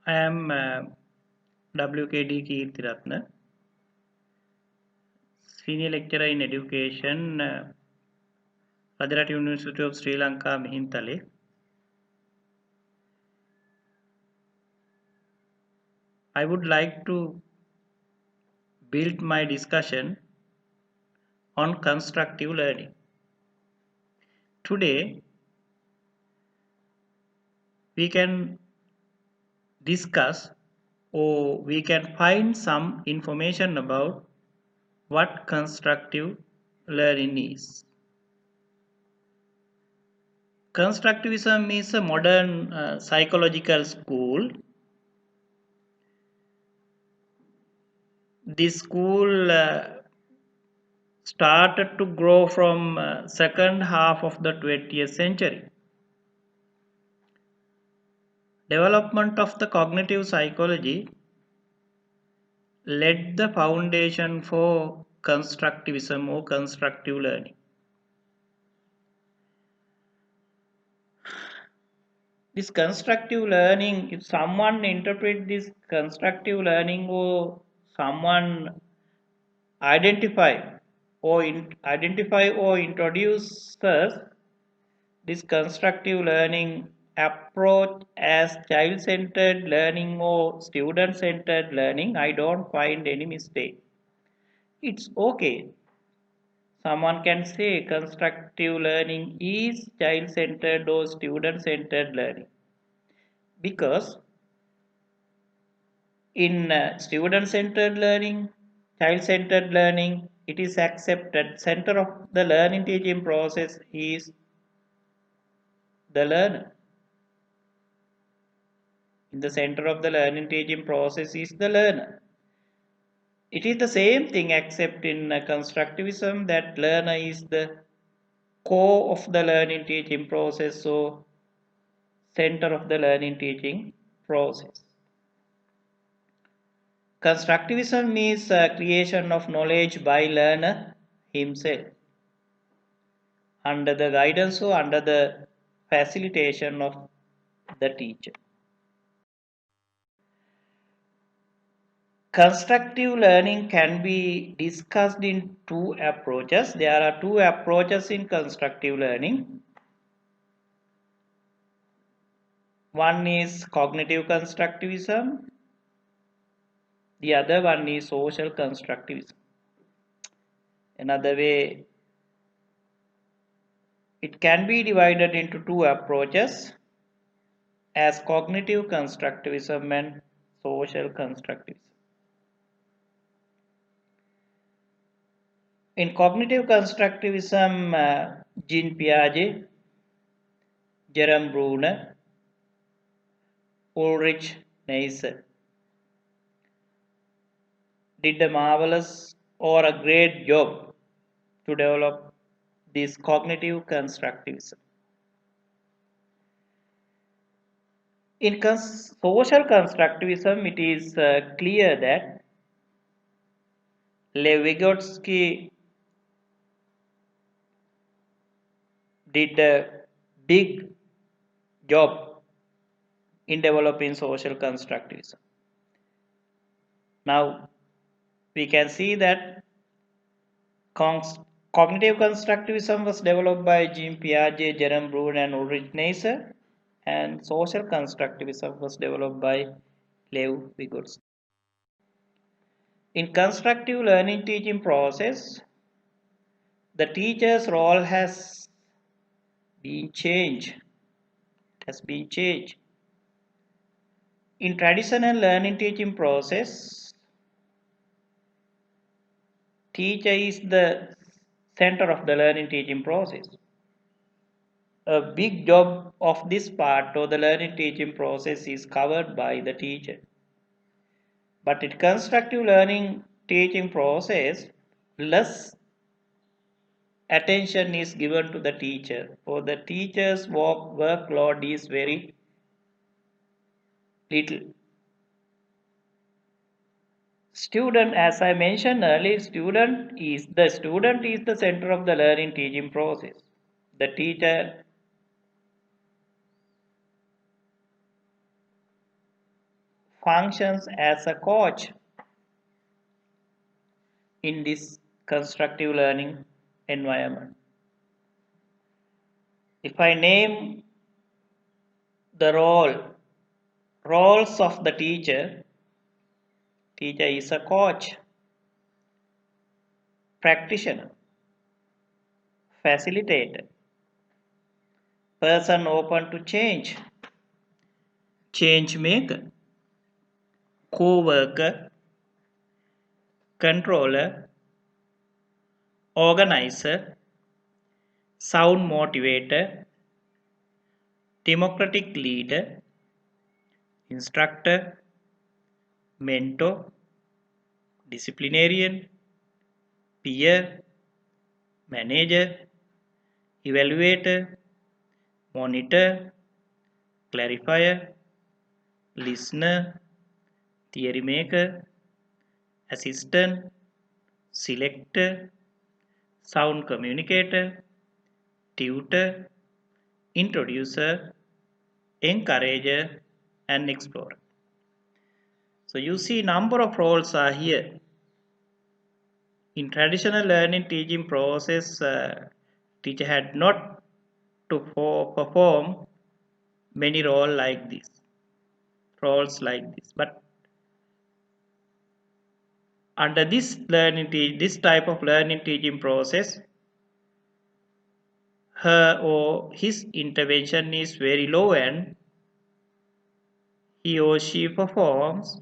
I am WKD Keerthirathne, Senior Lecturer in Education, Rajarat University of Sri Lanka, Mihintale. I would like to build my discussion on constructive learning. Today, we can discuss or we can find some information about what constructive learning is. Constructivism is a modern psychological school. This school started to grow from second half of the 20th century. Development of the cognitive psychology laid the foundation for constructivism or constructive learning. This constructive learning, if someone interpret this constructive learning or someone identify or introduces this constructive learning approach as child-centered learning or student-centered learning, I don't find any mistake. It's okay. Someone can say constructive learning is child-centered or student-centered learning because in student-centered learning, child-centered learning, it is accepted. Center of the learning teaching process is the learner. In the center of the learning teaching process is the learner. It is the same thing except in constructivism that learner is the core of the learning teaching process, so center of the learning teaching process. Constructivism is creation of knowledge by learner himself under the guidance or under the facilitation of the teacher. Constructive learning can be discussed in two approaches. There are two approaches in constructive learning. One is cognitive constructivism, the other one is social constructivism. Another way, it can be divided into two approaches as cognitive constructivism and social constructivism. In cognitive constructivism, Jean Piaget, Jerome Bruner, Ulrich Neisser did a marvelous or a great job to develop this cognitive constructivism. In social constructivism, it is clear that Lev Vygotsky did a big job in developing social constructivism. Now, we can see that cognitive constructivism was developed by Jean Piaget, Jerome Bruner, and Ulrich Neisser, and social constructivism was developed by Lev Vygotsky. In constructive learning teaching process, the teacher's role has been changed. In traditional learning teaching process, teacher is the center of the learning teaching process. A big job of this part of the learning teaching process is covered by the teacher. But in constructive learning teaching process, less attention is given to the teacher, for the teacher's workload is very little. Student, as I mentioned earlier, student is the center of the learning teaching process. The teacher functions as a coach in this constructive learning environment. If I name the roles of the teacher, teacher is a coach, practitioner, facilitator, person open to change maker, co-worker, controller, organizer, sound motivator, democratic leader, instructor, mentor, disciplinarian, peer, manager, evaluator, monitor, clarifier, listener, theory maker, assistant, selector, sound communicator, tutor, introducer, encourager, and explorer. So you see number of roles are here. In traditional learning teaching process, teacher had not to perform many roles like this. But under this type of learning teaching process, her or his intervention is very low and he or she performs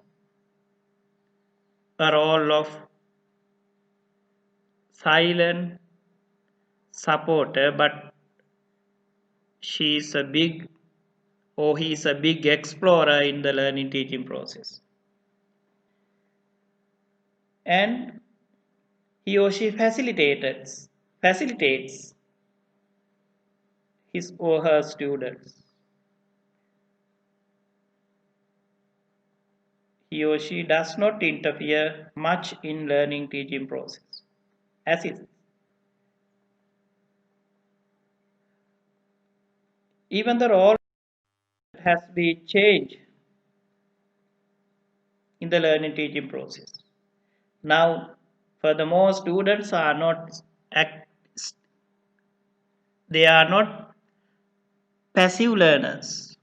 a role of silent supporter, but she is a big or he is a big explorer in the learning teaching process. And he or she facilitates his or her students. He or she does not interfere much in learning teaching process. As is. Even the role has been changed in the learning teaching process. Now, furthermore, students are not they are not passive learners.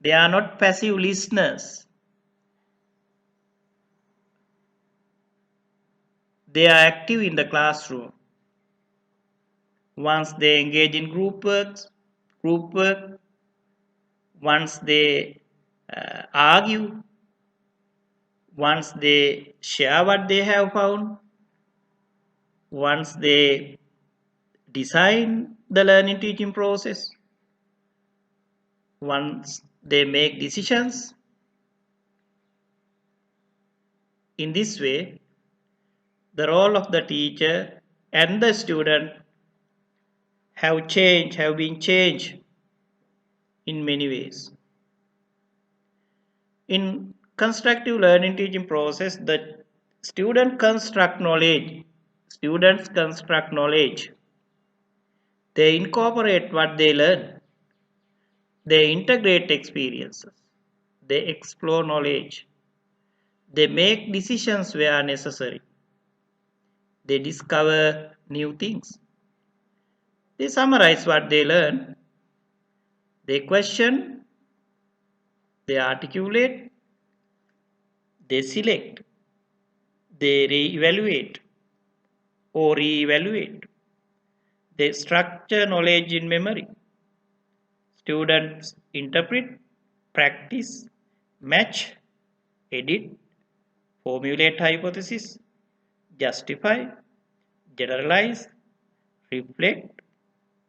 They are not passive listeners. They are active in the classroom. Once they engage in group work, once they argue, once they share what they have found, once they design the learning teaching process, once they make decisions, in this way, the role of the teacher and the student have been changed in many ways. In constructive learning teaching process, the students construct knowledge. They incorporate what they learn. They integrate experiences. They explore knowledge. They make decisions where necessary. They discover new things. They summarize what they learn. They question. They articulate. They select. They re-evaluate or re-evaluate. They structure knowledge in memory. Students interpret, practice, match, edit, formulate hypothesis, justify, generalize, reflect,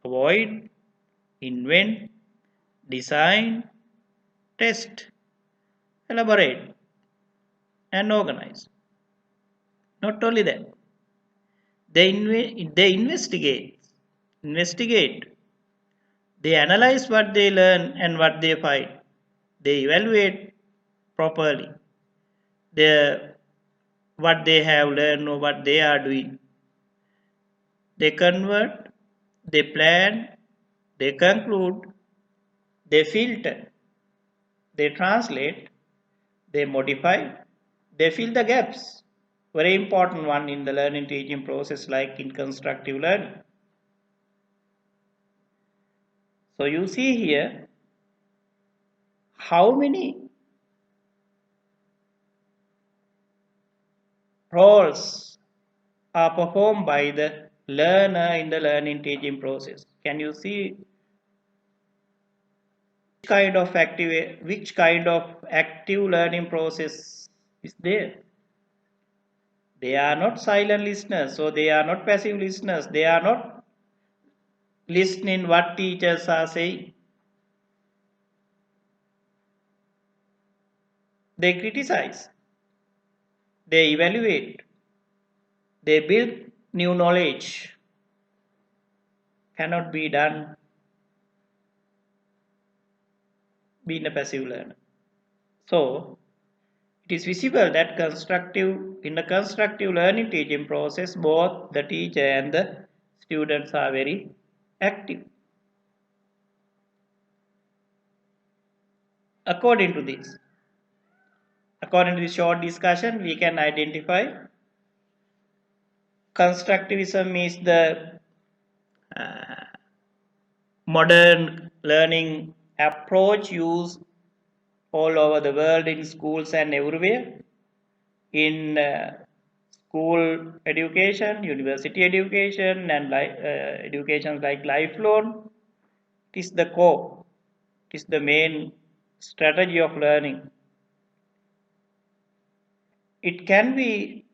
avoid, invent, design, test, elaborate, and organize. Not only that, they investigate, they analyze what they learn and what they find, they evaluate properly their what they have learned or what they are doing. They convert, they plan, they conclude, they filter, they translate, they modify, they fill the gaps. Very important one in the learning teaching process, like in constructive learning. So you see here how many roles are performed by the learner in the learning teaching process. Can you see which kind of active learning process is there? They are not silent listeners, so they are not passive listeners. They are not listening what teachers are saying. They criticize, they evaluate, they build new knowledge. Cannot be done being a passive learner. So it is visible that in the constructive learning teaching process, both the teacher and the students are very active. According to this, according to this short discussion, we can identify constructivism is the uh, modern learning approach used all over the world in schools and everywhere. In school education, university education, and education like lifelong, it is the core, it is the main strategy of learning. It can be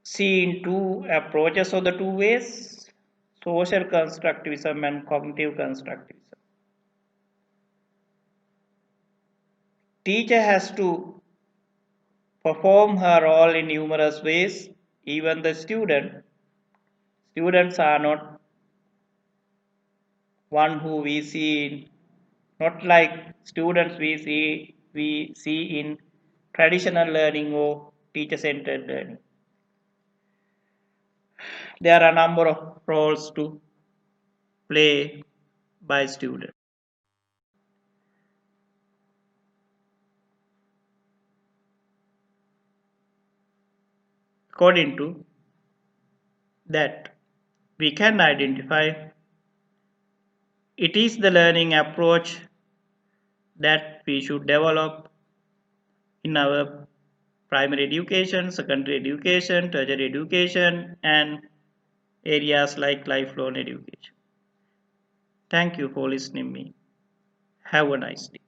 seen two approaches or the two ways: social constructivism and cognitive constructivism. Teacher has to perform her role in numerous ways. Even the students are not one who we see in, not like students we see in traditional learning or teacher centered learning. There are a number of roles to play by students. According to that, we can identify it is the learning approach that we should develop in our primary education, secondary education, tertiary education, and areas like lifelong education. Thank you for listening me. Have a nice day.